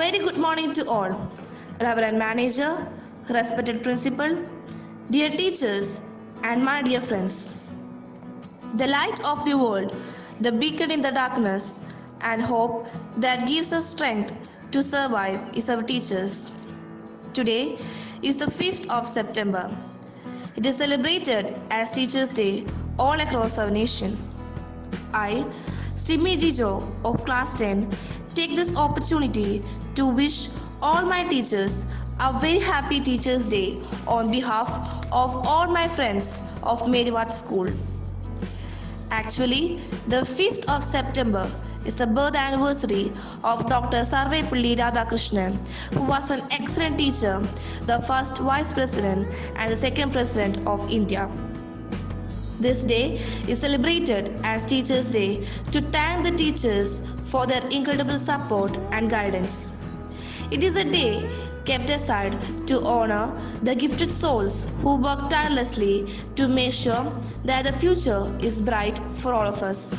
very good morning to all. Reverend Manager, respected Principal, dear teachers, and my dear friends. The light of the world, the beacon in the darkness, and hope that gives us strength to survive is our teachers. Today is the 5th of September. It is celebrated as Teachers' Day all across our nation. I, Simi Jijo of Class 10, take this opportunity to wish all my teachers a very happy Teachers' Day on behalf of all my friends of Medivat School. Actually, the 5th of September is the birth anniversary of Dr. Sarvepulli Radhakrishnan, who was an excellent teacher, the first Vice President and the second President of India. This day is celebrated as Teachers' Day to thank the teachers for their incredible support and guidance. It is a day kept aside to honor the gifted souls who work tirelessly to make sure that the future is bright for all of us.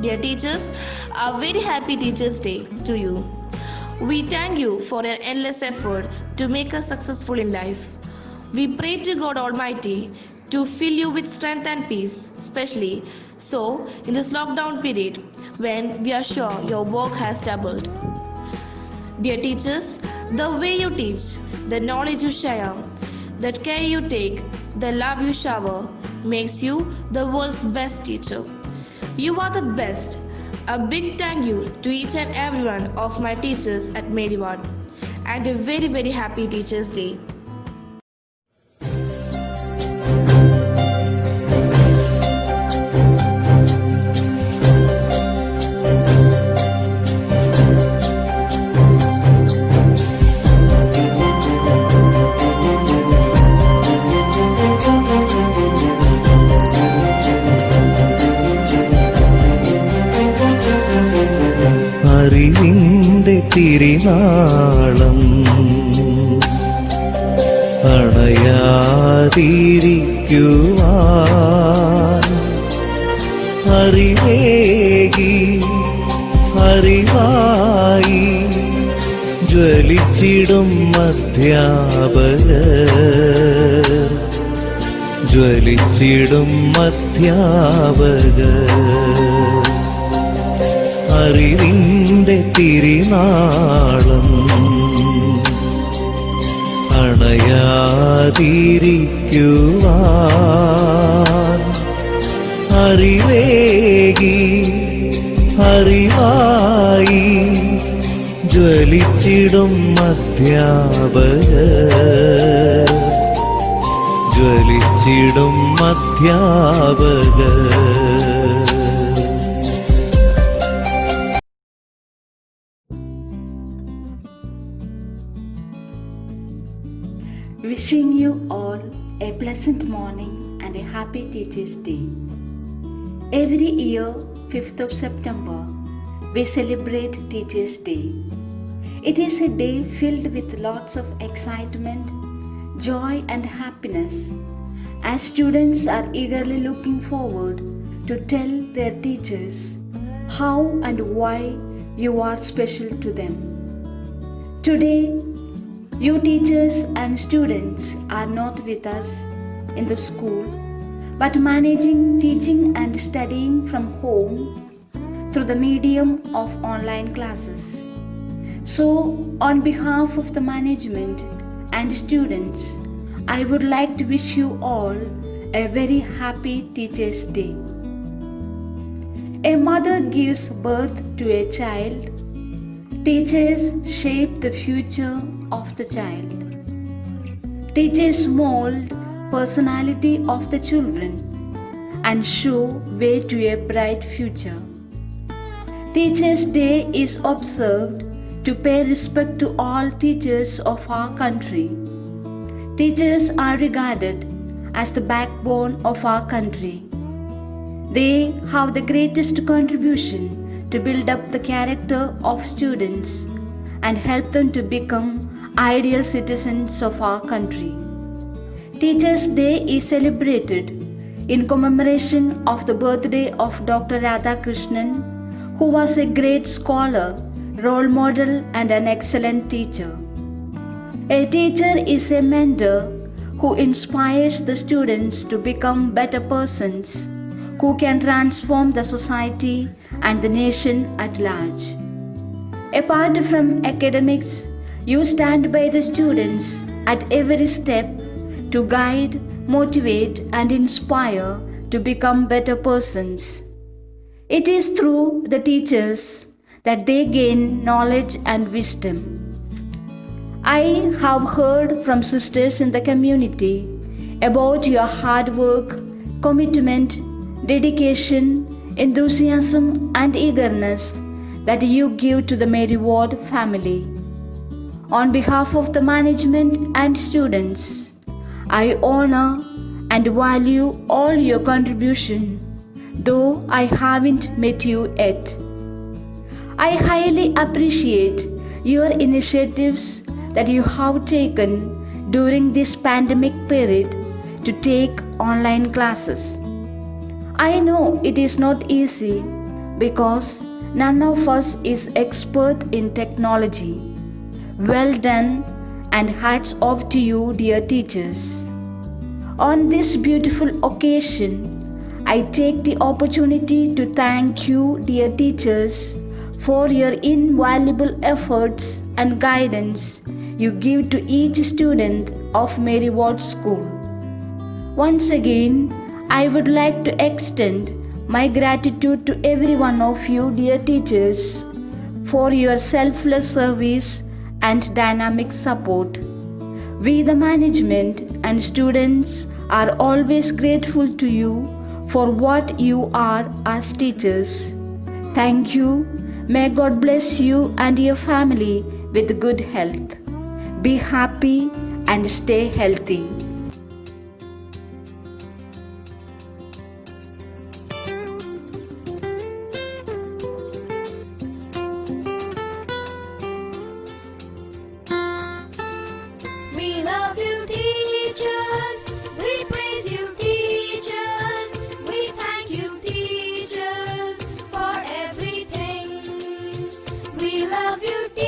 Dear teachers, a very happy Teachers' Day to you. We thank you for your endless effort to make us successful in life. We pray to God Almighty to fill you with strength and peace, especially so in this lockdown period when we are sure your work has doubled. Dear teachers, the way you teach, the knowledge you share, the care you take, the love you shower makes you the world's best teacher. You are the best. A big thank you to each and every one of my teachers at Medivat, and a very, very happy Teachers' Day. അറിവിൻ്റെ തിരിനാളം അണയാതിരിക്കുവാൻ അറിവേകി അറിവായി ജ്വലിച്ചിടും അധ്യാപകർ ജ്വലിച്ചിടും അധ്യാപകർ അറിവിൻ്റെ തിരിനാളം അണയാതിരിക്കുവാൻ അറിവേകി അറിവായി ജ്വലിച്ചിടും അധ്യാപകർ ജ്വലിച്ചിടും അധ്യാപകർ. Wishing you all a pleasant morning and a happy Teachers' Day. Every year, 5th of September, we celebrate Teachers' Day. It is a day filled with lots of excitement, joy and happiness, as students are eagerly looking forward to tell their teachers how and why you are special to them. Today, you teachers and students are not with us in the school, but managing teaching and studying from home through the medium of online classes. So, on behalf of the management and students, I would like to wish you all a very happy Teachers' Day. A mother gives birth to a child. Teachers shape the future of the child. Teachers mold personality of the children and show way to a bright future. Teachers' Day is observed to pay respect to all teachers of our country. Teachers are regarded as the backbone of our country. They have the greatest contribution to build up the character of students and help them to become ideal citizens of our country. Teachers' Day is celebrated in commemoration of the birthday of Dr. Radhakrishnan, who was a great scholar, role model, and an excellent teacher. A teacher is a mentor who inspires the students to become better persons who can transform the society and the nation at large. Apart from academics, you stand by the students at every step to guide, motivate, and inspire to become better persons. It is through the teachers that they gain knowledge and wisdom. I have heard from sisters in the community about your hard work, commitment, dedication, enthusiasm, and eagerness that you give to the Mary Ward family. On behalf of the management and students, I honor and value all your contribution, though I haven't met you yet. I highly appreciate your initiatives that you have taken during this pandemic period to take online classes. I know it is not easy because none of us is expert in technology. Well done and hats off to you, dear teachers. On this beautiful occasion, I take the opportunity to thank you, dear teachers, for your invaluable efforts and guidance you give to each student of Mary Ward School. Once again, I would like to extend my gratitude to every one of you, dear teachers, for your selfless service and dynamic support. We, the management and students, are always grateful to you for what you are as teachers. Thank you. May God bless you and your family with good health. Be happy and stay healthy. We love you, teachers. We praise you, teachers. We thank you, teachers, for everything. We love you, teachers.